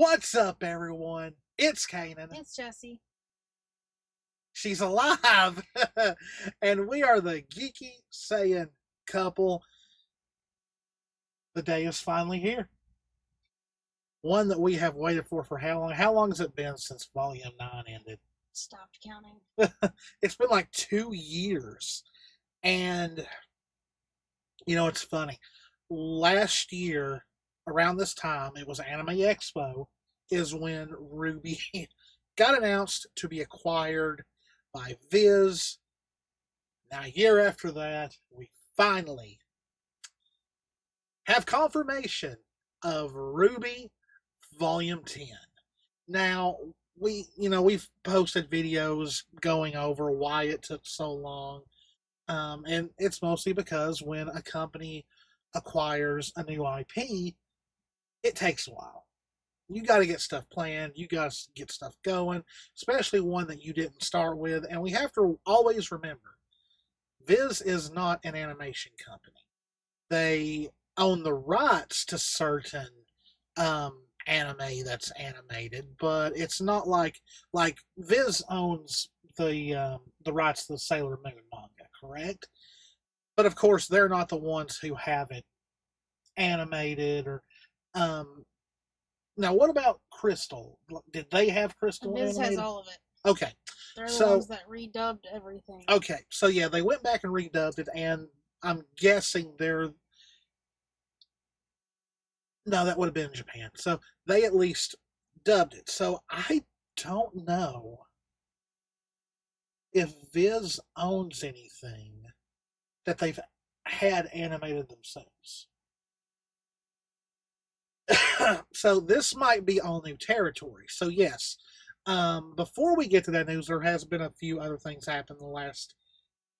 What's up, everyone? It's Kanan. It's Jessie. She's alive. And we are the Geeky Saiyan couple. The day is finally here. One that we have waited for how long? How long has it been since Volume 9 ended? Stopped counting. It's been like 2 years. And, you know, it's funny. Last year, around this time, it was Anime Expo, is when RWBY got announced to be acquired by Viz. Now, a year after that, we finally have confirmation of RWBY Volume 10. Now, we've posted videos going over why it took so long. And it's mostly because when a company acquires a new IP, it takes a while. You got to get stuff planned. You got to get stuff going, especially one that you didn't start with. And we have to always remember, Viz is not an animation company. They own the rights to certain anime that's animated, but it's not like Viz owns the rights to the Sailor Moon manga, correct? But of course, they're not the ones who have it animated or. Now, what about Crystal? Did they have Crystal Viz animated? has all of it. Okay. They're the ones that redubbed everything. Okay, so yeah, they went back and redubbed it, and I'm guessing no, that would have been in Japan. So they at least dubbed it. So I don't know if Viz owns anything that they've had animated themselves. So this might be all new territory. So yes, before we get to that news, there has been a few other things happen the last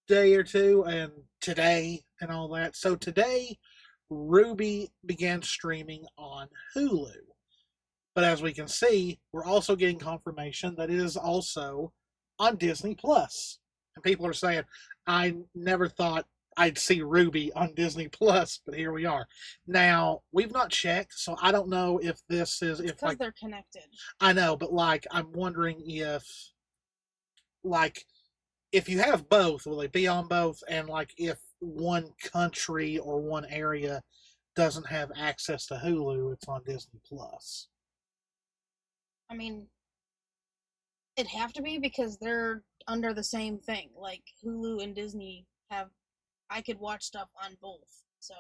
day or two, and today and all that. So today, RWBY began streaming on Hulu. But as we can see, we're also getting confirmation that it is also on Disney Plus. And people are saying, I never thought I'd see RWBY on Disney Plus, but here we are. Now, we've not checked, so I don't know if this is because they're connected. I know, but I'm wondering if you have both, will they be on both? And if one country or one area doesn't have access to Hulu, it's on Disney Plus. I mean, it'd have to be because they're under the same thing. Like Hulu and Disney have. I could watch stuff on both. So.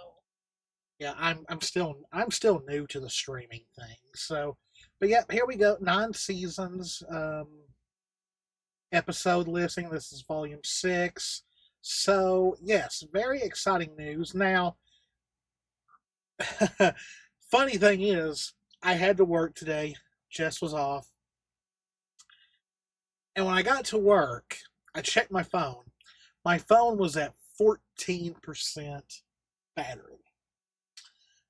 Yeah, I'm still new to the streaming thing. So, but yeah, here we go. 9 seasons. Episode listing. This is Volume 6. So, yes, very exciting news. Now, funny thing is, I had to work today. Jess was off. And when I got to work, I checked my phone. My phone was at 14% battery.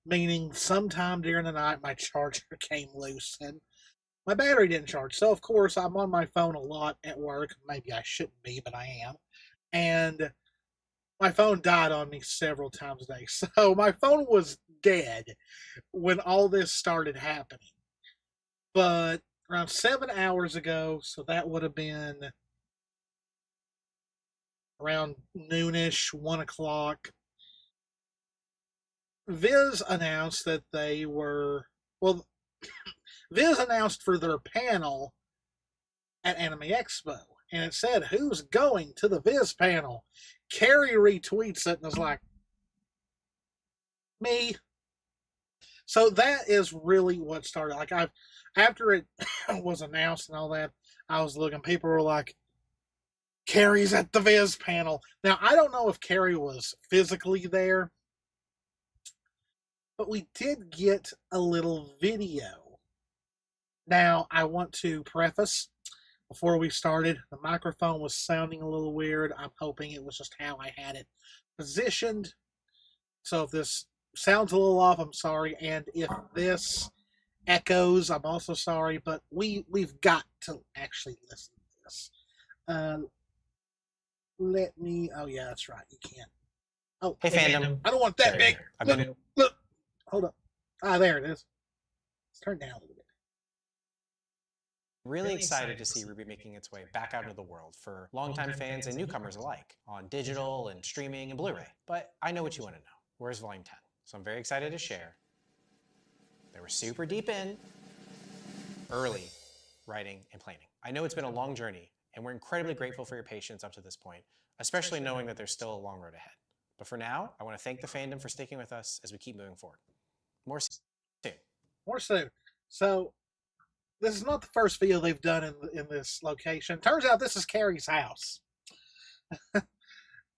Meaning sometime during the night, my charger came loose and my battery didn't charge. So, of course, I'm on my phone a lot at work. Maybe I shouldn't be, but I am. And my phone died on me several times a day. So, my phone was dead when all this started happening. But around 7 hours ago, so that would have been around noonish, 1 o'clock, Viz announced that they were, well, Viz announced for their panel at Anime Expo, and it said, who's going to the Viz panel? Kerry retweets it and is like, me. So that is really what started. After it was announced and all that, I was looking, people were like, Kerry's at the Viz panel. Now, I don't know if Kerry was physically there, but we did get a little video. Now, I want to preface, before we started, the microphone was sounding a little weird. I'm hoping it was just how I had it positioned. So if this sounds a little off, I'm sorry. And if this echoes, I'm also sorry. But we've got to actually listen to this. Oh yeah, that's right. You can't. Oh, hey fandom. I don't want that big. Look, hold up. Ah, there it is. Let's turn it down a little bit. Really excited to see RWBY making its way back out into the world for longtime fans and newcomers alike on digital and streaming and Blu-ray. But I know what you want to know. Where's Volume 10? So I'm very excited to share that we're super deep in early writing and planning. I know it's been a long journey, and we're incredibly grateful for your patience up to this point, especially knowing that there's still a long road ahead. But for now, I want to thank the fandom for sticking with us as we keep moving forward. More soon. More soon. So this is not the first video they've done in this location. Turns out this is Kerry's house.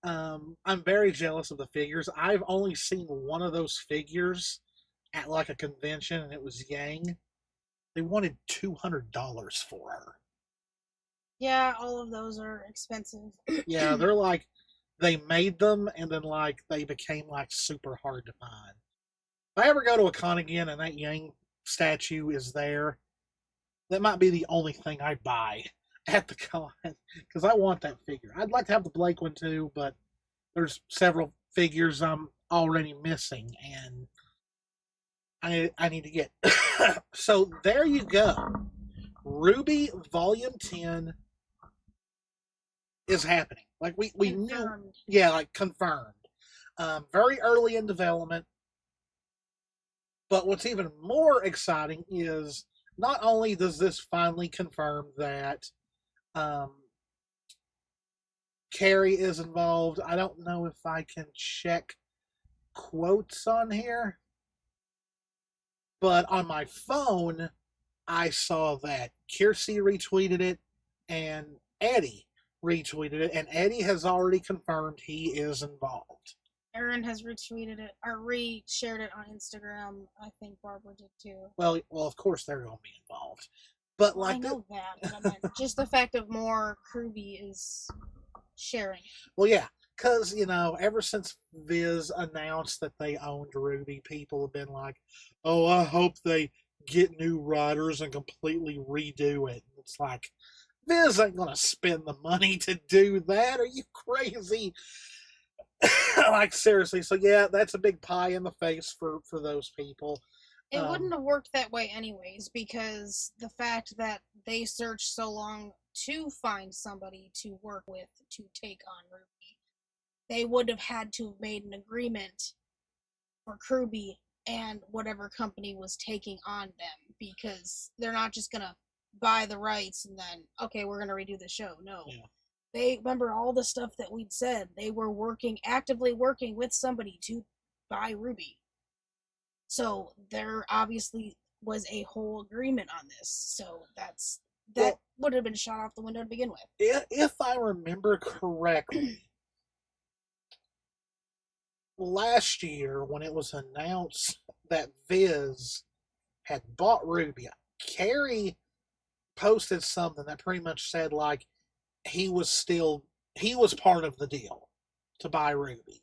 I'm very jealous of the figures. I've only seen one of those figures at like a convention, and it was Yang. They wanted $200 for her. Yeah, all of those are expensive. Yeah, they're like, they made them, and then like they became like super hard to find. If I ever go to a con again and that Yang statue is there, that might be the only thing I buy at the con because I want that figure. I'd like to have the Blake one too, but there's several figures I'm already missing, and I need to get. So there you go. RWBY Volume 10 is happening. Like we knew, yeah, like confirmed. Very early in development. But what's even more exciting is not only does this finally confirm that Kerry is involved. I don't know if I can check quotes on here, but on my phone, I saw that Kiersey retweeted it and Eddie retweeted it, and Eddie has already confirmed he is involved. Aaron has retweeted it or re-shared it on Instagram. I think Barbara did too. Well, of course they're going to be involved, but well, like I know that, but I meant just the fact of more RWBY is sharing. Well, yeah, because ever since Viz announced that they owned RWBY, people have been like, "Oh, I hope they get new writers and completely redo it." It's like Viz ain't gonna spend the money to do that. Are you crazy? Like seriously. So yeah, that's a big pie in the face for those people. It wouldn't have worked that way anyways, because the fact that they searched so long to find somebody to work with to take on RWBY, they would have had to have made an agreement for RWBY and whatever company was taking on them, because they're not just gonna buy the rights and then, okay, we're gonna redo the show. No. Yeah. They remember all the stuff that we'd said. They were actively working with somebody to buy RWBY. So there obviously was a whole agreement on this. So that would have been shot off the window to begin with. If I remember correctly, last year when it was announced that Viz had bought RWBY, Kerry posted something that pretty much said like he was part of the deal to buy RWBY.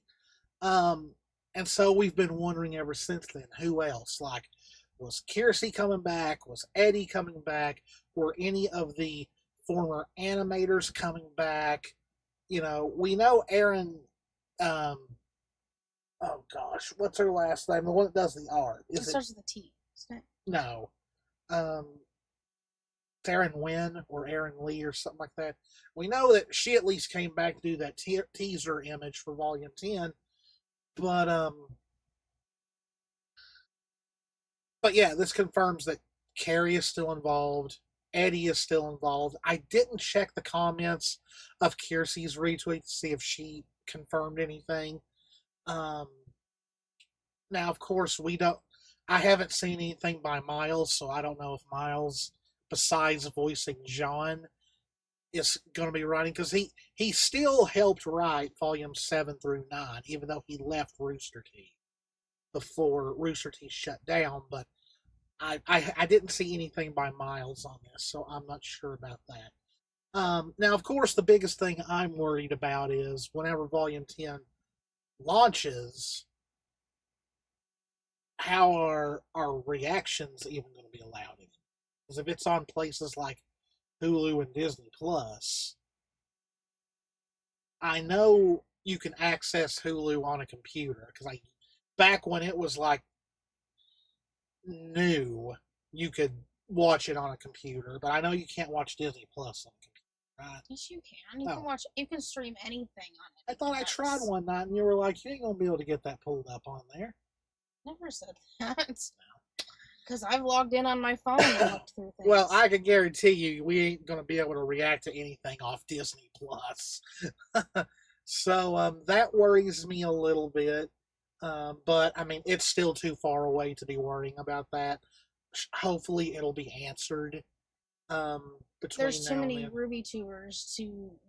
And so we've been wondering ever since then, who else? Like, was Kiersey coming back? Was Eddie coming back? Were any of the former animators coming back? We know Aaron, oh gosh, what's her last name? The one that does the art. It starts with a T, isn't it? No. It's Aaron Wynn or Aaron Lee or something like that. We know that she at least came back to do that teaser image for Volume 10. But yeah, this confirms that Kerry is still involved. Eddie is still involved. I didn't check the comments of Kiersey's retweet to see if she confirmed anything. Now, of course, I haven't seen anything by Miles, so I don't know if Miles, besides voicing John, is going to be writing, because he still helped write Volume 7 through 9, even though he left Rooster Teeth before Rooster Teeth shut down. But I didn't see anything by Miles on this, so I'm not sure about that. Now, of course, the biggest thing I'm worried about is whenever Volume 10 launches, how are our reactions even going to be allowed in? Because if it's on places like Hulu and Disney Plus, I know you can access Hulu on a computer, because back when it was like new, you could watch it on a computer, but I know you can't watch Disney Plus on a computer, right? Yes, you can. You Oh. can watch. You can stream anything on it. I thought I tried one night and you were like, you ain't gonna be able to get that pulled up on there. Never said that. Because I've logged in on my phone and looked through things. Well, I can guarantee you we ain't gonna be able to react to anything off Disney Plus. So that worries me a little bit. But I mean, it's still too far away to be worrying about that. Hopefully, it'll be answered. Between There's too now many and then. RWBY tours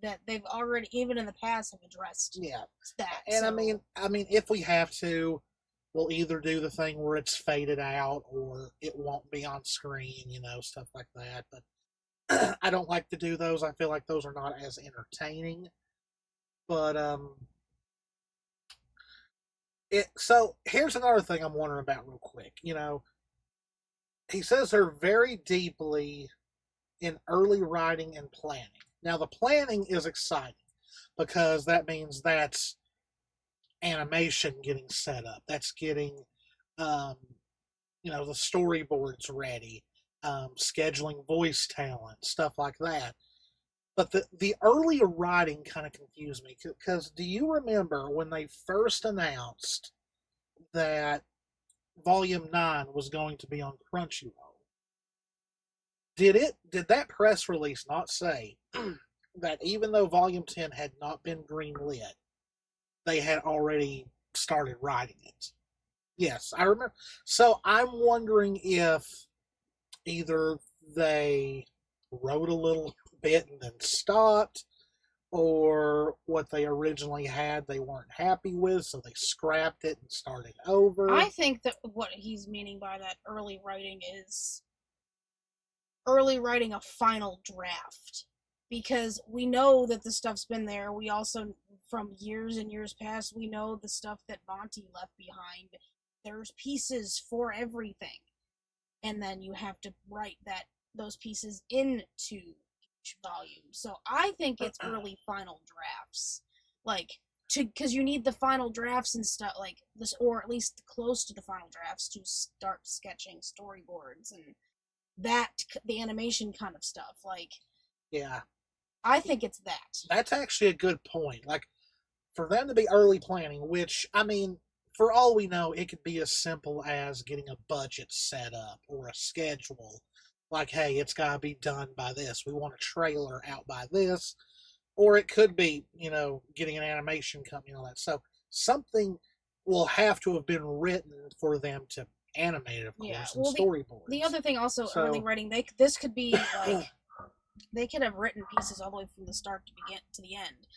that they've already, even in the past, have addressed. Yeah, that. and so. I mean, if we have to, we'll either do the thing where it's faded out or it won't be on screen, stuff like that. But I don't like to do those. I feel like those are not as entertaining. But so here's another thing I'm wondering about real quick. He says they're very deeply in early writing and planning. Now the planning is exciting because that means that's animation getting set up. That's getting the storyboards ready, scheduling voice talent, stuff like that. But the early writing kind of confused me because do you remember when they first announced that Volume 9 was going to be on Crunchyroll? Did that press release not say that even though Volume 10 had not been greenlit, they had already started writing it? Yes, I remember. So I'm wondering if either they wrote a little bit and then stopped, or what they originally had they weren't happy with, so they scrapped it and started over. I think that what he's meaning by that early writing is early writing a final draft. Because we know that the stuff's been there. We also, from years and years past, we know the stuff that Monty left behind. There's pieces for everything. And then you have to write those pieces into each volume. So I think it's early final drafts. Because you need the final drafts and stuff like this, or at least close to the final drafts to start sketching storyboards and the animation kind of stuff. Yeah. I think it's that. That's actually a good point. For them to be early planning, which, I mean, for all we know, it could be as simple as getting a budget set up or a schedule. Hey, it's got to be done by this. We want a trailer out by this. Or it could be, getting an animation company and all that. So something will have to have been written for them to animate, of course, and storyboards. The other thing also, early writing, this could be they could have written pieces all the way from the start to the end,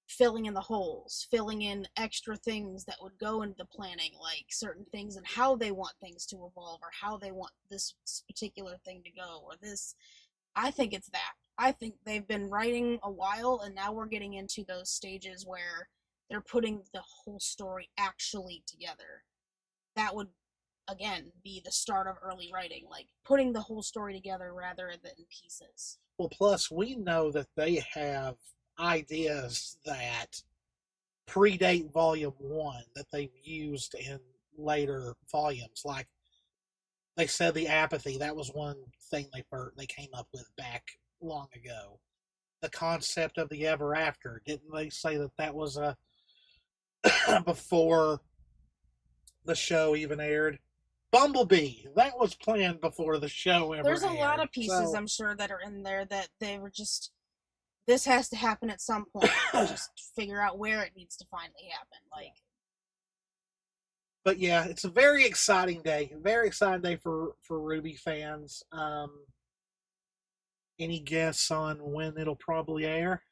filling in the holes, filling in extra things that would go into the planning, like certain things and how they want things to evolve or how they want this particular thing to go or this. I think it's that. I think they've been writing a while and now we're getting into those stages where they're putting the whole story actually together. That would, again, be the start of early writing, putting the whole story together rather than pieces. Well, plus we know that they have ideas that predate Volume 1 that they've used in later volumes. They said the apathy, that was one thing they came up with back long ago. The concept of the ever after, didn't they say that was before the show even aired? Bumblebee, that was planned before the show ever There's a aired. lot of pieces, I'm sure, that are in there that they were just, this has to happen at some point. Just figure out where it needs to finally happen. But yeah, it's a very exciting day. A very exciting day for RWBY fans. Any guess on when it'll probably air?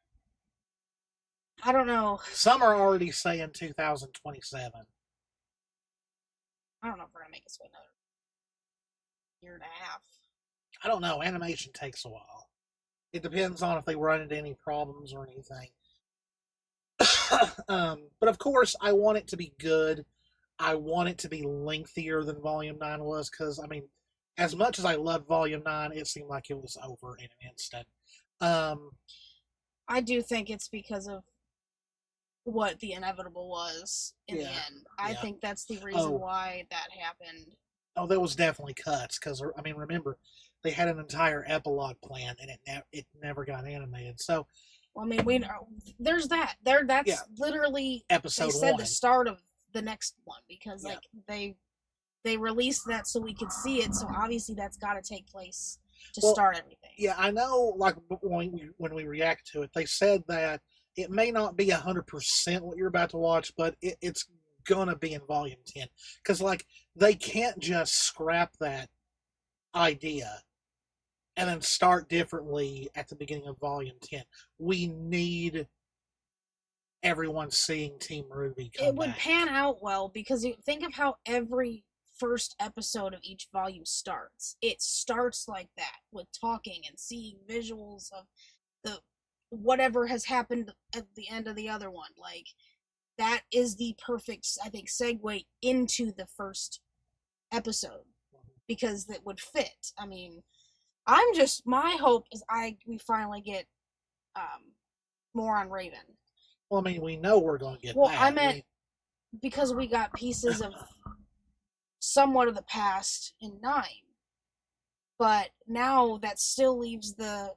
I don't know. Some are already saying 2027. I don't know if we're going to make it to another year and a half. I don't know. Animation takes a while. It depends on if they run into any problems or anything. But of course, I want it to be good. I want it to be lengthier than Volume 9 was because, I mean, as much as I loved Volume 9, it seemed like it was over in an instant. I do think it's because of what the inevitable was in the end. I think that's the reason why that happened. Oh, there was definitely cuts because, I mean, remember, they had an entire epilogue planned, and it never got animated. So, well, I mean, we there's that there. That's Yeah. literally episode they said one. the start of the next one because Yeah. like they released that so we could see it. So obviously that's got to take place to Well, start everything. Yeah, I know. Like when we react to it, they said that it may not be 100% what you're about to watch, but it's gonna be in Volume 10 because like they can't just scrap that idea and then start differently at the beginning of Volume 10. We need everyone seeing Team RWBY come It would back. pan out well because you think of how every first episode of each volume starts. It starts like that with talking and seeing visuals of the whatever has happened at the end of the other one. Like that is the perfect, I think, segue into the first episode because that would fit. I mean, my hope is we finally get more on Raven. Well, I mean, we know we're going to get Well, that. I meant because we got pieces of somewhat of the past in 9. But now that still leaves the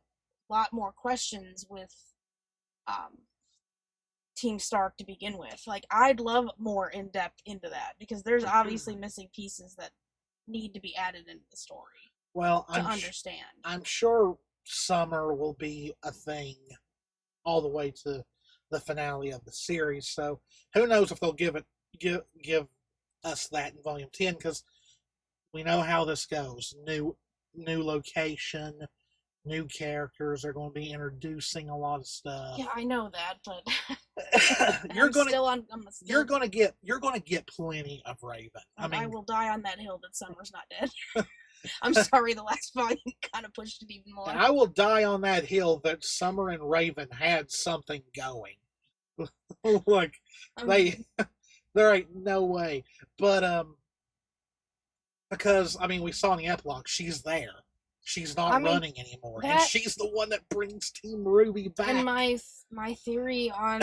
lot more questions with Team Stark to begin with. Like, I'd love more in-depth into that because there's obviously missing pieces that need to be added into the story to understand. I'm sure summer will be a thing all the way to the finale of the series. So who knows if they'll give us that in Volume 10 because we know how this goes. New location, new characters are going to be introducing a lot of stuff. Yeah, I know that, but you're going to get plenty of Raven. I will die on that hill that Summer's not dead. I'm sorry, the last volume kind of pushed it even more. And I will die on that hill that Summer and Raven had something going. Like there ain't no way. But because I mean we saw in the epilogue she's there. She's not running anymore, and she's the one that brings Team RWBY back. And my theory on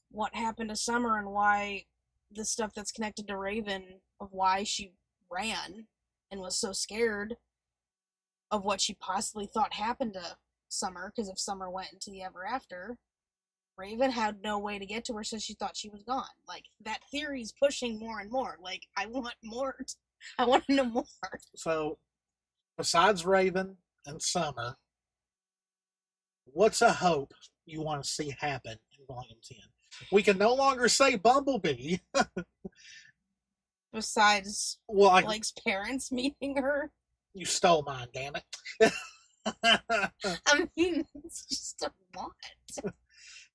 what happened to Summer and why the stuff that's connected to Raven of why she ran and was so scared of what she possibly thought happened to Summer, because if Summer went into the Ever After, Raven had no way to get to her, so she thought she was gone. Like, that theory's pushing more and more. Like, I want more. I want to know more. So, besides Raven and Summer, what's a hope you want to see happen in Volume 10? We can no longer say Bumblebee. Besides Blake's parents meeting her. You stole mine, damn it. I mean, it's just a lot.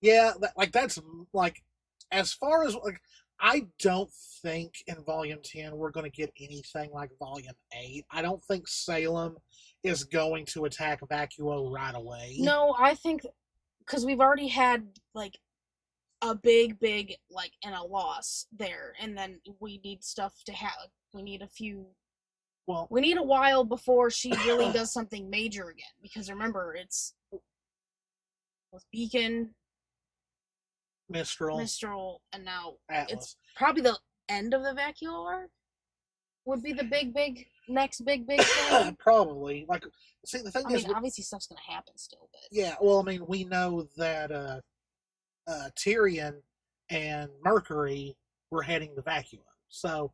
Yeah, that's like, as far as like, I don't think in Volume 10 we're going to get anything like Volume 8. I don't think Salem is going to attack Vacuo right away. No, I think because we've already had like a big like and a loss there, and then we need stuff to have. We need a few. Well, we need a while before she really does something major again. Because remember, it's with Beacon, Mistral, and now Atlas. It's probably the end of the Vacuo arc. Would be the next big thing. Probably. Like, see, the thing is, obviously stuff's gonna happen still, but yeah. Well, I mean, we know that Tyrion and Mercury were heading to Vacuum, so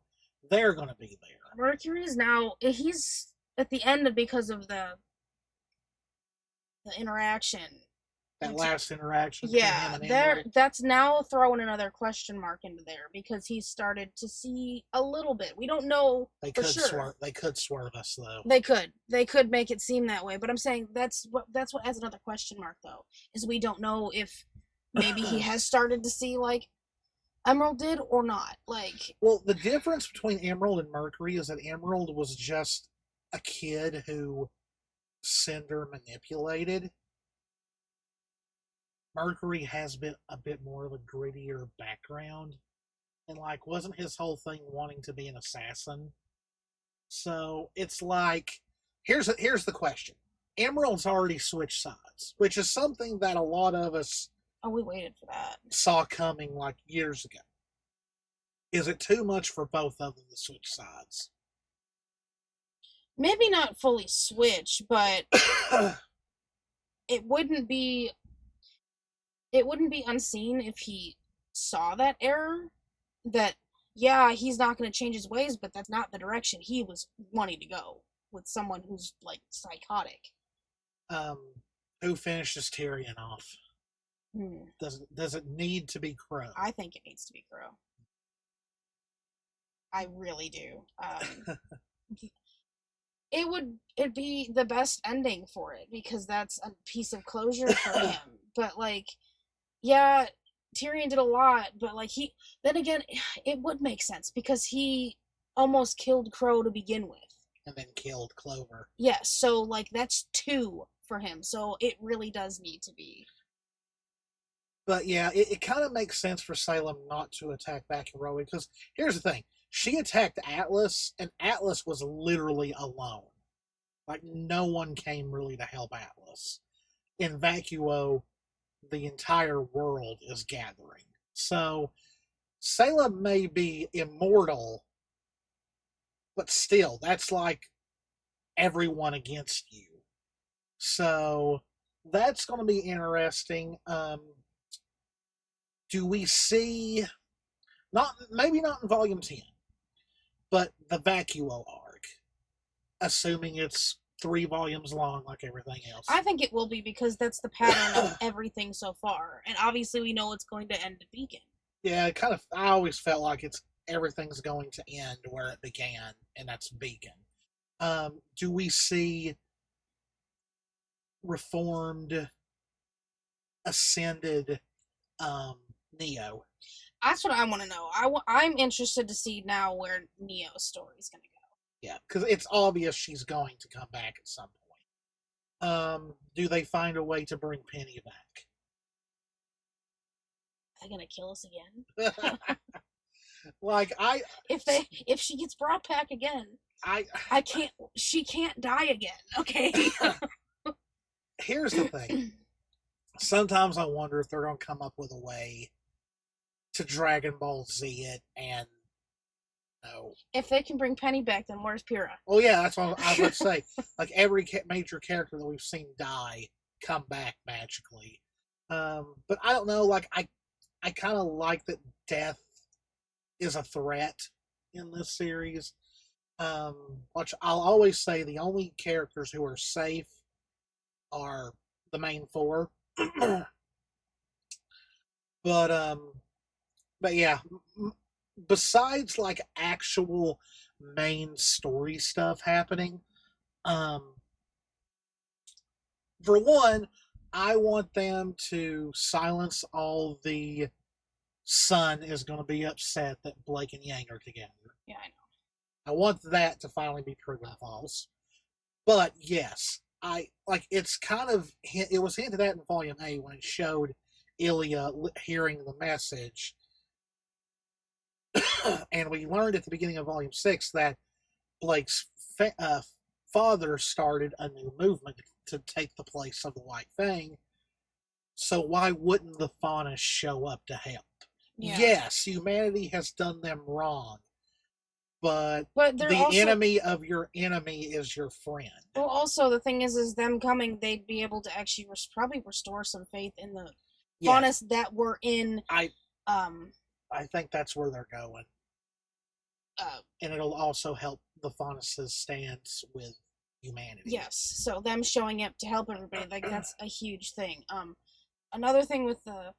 they're going to be there. Mercury's now he's at the end because of the interaction. That last interaction. Yeah, that's now throwing another question mark into there because he started to see a little bit. We don't know for sure. They could swerve us though. They could make it seem that way, but I'm saying that's what adds another question mark though, is we don't know if maybe he has started to see like Emerald did or not. Like, well, the difference between Emerald and Mercury is that Emerald was just a kid who Cinder manipulated. Mercury has been a bit more of a grittier background, and like wasn't his whole thing wanting to be an assassin? So it's like, here's the question: Emerald's already switched sides, which is something that a lot of us we waited for that. Saw coming like years ago. Is it too much for both of them to switch sides? maybe not fully switch, but it wouldn't be unseen if he saw that error, that yeah, he's not going to change his ways, but that's not the direction he was wanting to go with someone who's like psychotic. um, who finishes Tyrion off? Hmm. Does it need to be Crow? I think it needs to be Crow. I really do. It'd be the best ending for it because that's a piece of closure for him. But like, yeah, Tyrion did a lot, but like then again, it would make sense because he almost killed Crow to begin with. And then killed Clover. Yes, so like that's 2 for him. So it really does need to be. But yeah, it kind of makes sense for Salem not to attack back heroic because here's the thing: she attacked Atlas, and Atlas was literally alone. Like no one came really to help Atlas. In Vacuo, the entire world is gathering. So Salem may be immortal, but still, that's like everyone against you. So that's going to be interesting. Do we see maybe not in Volume 10, but the Vacuo arc, assuming it's 3 volumes long like everything else? I think it will be because that's the pattern of everything so far, and obviously we know it's going to end at Beacon. Yeah, I always felt like everything's going to end where it began, and that's Beacon. Do we see reformed, ascended Neo? That's what I want to know. I'm interested to see now where Neo's story is going to go. Yeah, because it's obvious she's going to come back at some point. Do they find a way to bring Penny back? Are they going to kill us again? If she gets brought back again, I can't. She can't die again. Okay. Here's the thing. Sometimes I wonder if they're going to come up with a way to Dragon Ball Z it, and no. If they can bring Penny back, then where's Pyrrha? Oh yeah, that's what I would say. Like every major character that we've seen die, come back magically. But I don't know. Like I kind of like that death is a threat in this series. Which I'll always say the only characters who are safe are the main 4. but yeah, besides like actual main story stuff happening, for one, I want them to silence all the Sun is going to be upset that Blake and Yang are together. Yeah, I know. I want that to finally be proven false. But yes, I like it's kind of it was hinted at in Volume A when it showed Ilya hearing the message, and we learned at the beginning of Volume 6 that Blake's father started a new movement to take the place of the White Fang. So why wouldn't the Fauna show up to help? Yeah. Yes, humanity has done them wrong, but the also, enemy of your enemy is your friend. Well, also the thing is them coming, they'd be able to actually probably restore some faith in the Faunas that were in. I think that's where they're going, and it'll also help the Faunus' stance with humanity. Yes, so them showing up to help everybody, like that's a huge thing. Another thing with the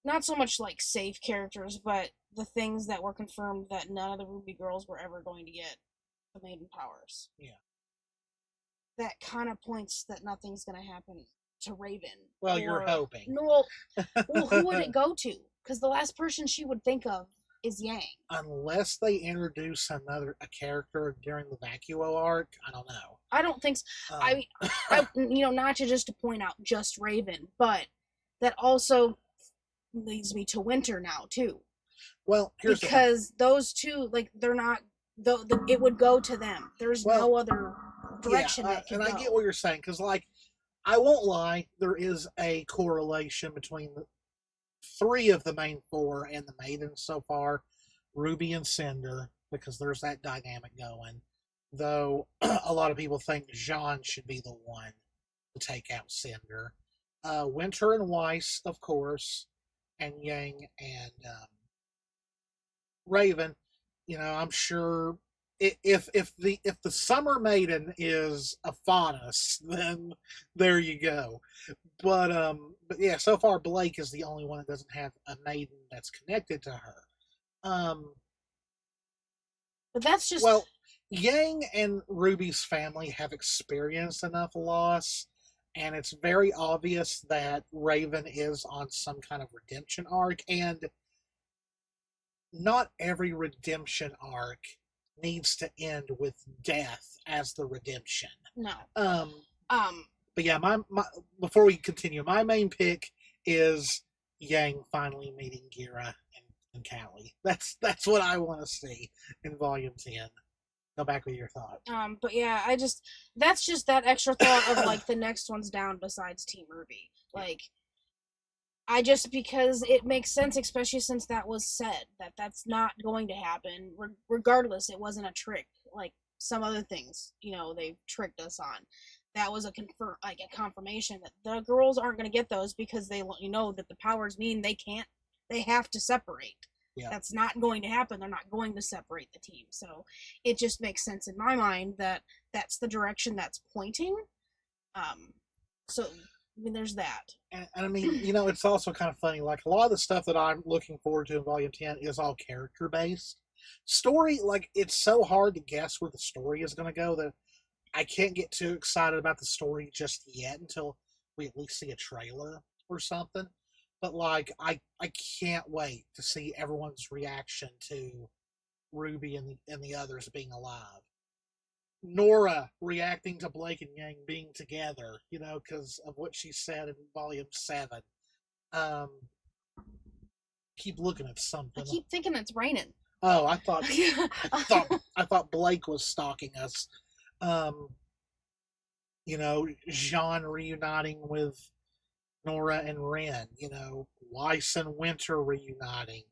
not so much like safe characters, but the things that were confirmed that none of the RWBY girls were ever going to get the maiden powers. Yeah. That kind of points that nothing's going to happen to Raven. Well, you're hoping. No, well, who would it go to? Because the last person she would think of is Yang. Unless they introduce a character during the Vacuo arc, I don't know. I don't think so. I not to just to point out just Raven, but that also leads me to Winter now too. Well, because those two, like, they're not. It would go to them. There's no other direction that can go. I get what you're saying, because like, I won't lie, there is a correlation between the 3 of the main 4 and the maidens so far, Ruby and Cinder, because there's that dynamic going. though a lot of people think Jean should be the one to take out Cinder. Winter and Weiss, of course, and Yang and Raven. I'm sure if the Summer Maiden is a Faunus, then there you go. But yeah, so far Blake is the only one that doesn't have a maiden that's connected to her. But that's just Well, Yang and Ruby's family have experienced enough loss, and it's very obvious that Raven is on some kind of redemption arc, and not every redemption arc needs to end with death as the redemption. no. But yeah, my before we continue, my main pick is Yang finally meeting Gira and Callie. That's what I want to see in Volume 10. Go back with your thought. But yeah, that's just that extra thought of like the next one's down besides Team Ruby. Like, because it makes sense, especially since that was said that that's not going to happen. Regardless, it wasn't a trick like some other things they've tricked us on. That was a confirmation that the girls aren't going to get those because they that the powers mean they have to separate. Yeah. That's not going to happen. They're not going to separate the team. So it just makes sense in my mind that that's the direction that's pointing. So I mean, there's that. And I mean, it's also kind of funny. Like, a lot of the stuff that I'm looking forward to in Volume 10 is all character based. Story, like, it's so hard to guess where the story is going to go that I can't get too excited about the story just yet until we at least see a trailer or something. But like, I can't wait to see everyone's reaction to Ruby and the others being alive. Nora reacting to Blake and Yang being together, because of what she said in Volume 7. Keep looking at something. I keep thinking it's raining. Oh, I thought Blake was stalking us. Jean reuniting with Nora and Ren, Weiss and Winter reuniting.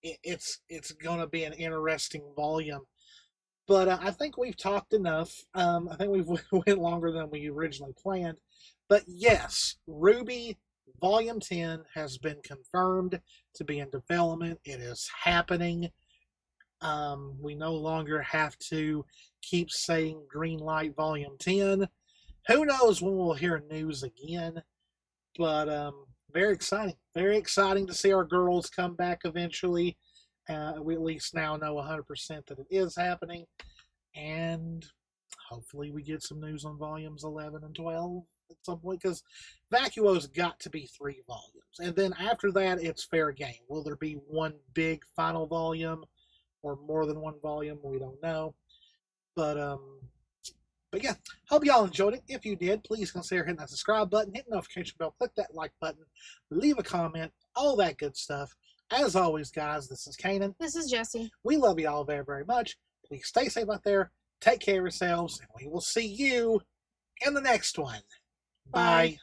It's going to be an interesting volume. But I think we've talked enough. I think we've went longer than we originally planned. But yes, RWBY Volume 10 has been confirmed to be in development. It is happening. We no longer have to keep saying green light Volume 10. Who knows when we'll hear news again. But very exciting. Very exciting to see our girls come back eventually. We at least now know 100% that it is happening. And hopefully we get some news on Volumes 11 and 12 at some point. Because Vacuo's got to be 3 volumes. And then after that, it's fair game. Will there be one big final volume? Or more than one volume? We don't know. But yeah, hope y'all enjoyed it. If you did, please consider hitting that subscribe button, hit the notification bell, click that like button, leave a comment, all that good stuff. As always, guys, this is Kanan. This is Jessie. We love you all very, very much. Please stay safe out there. Take care of yourselves, and we will see you in the next one. Bye. Bye.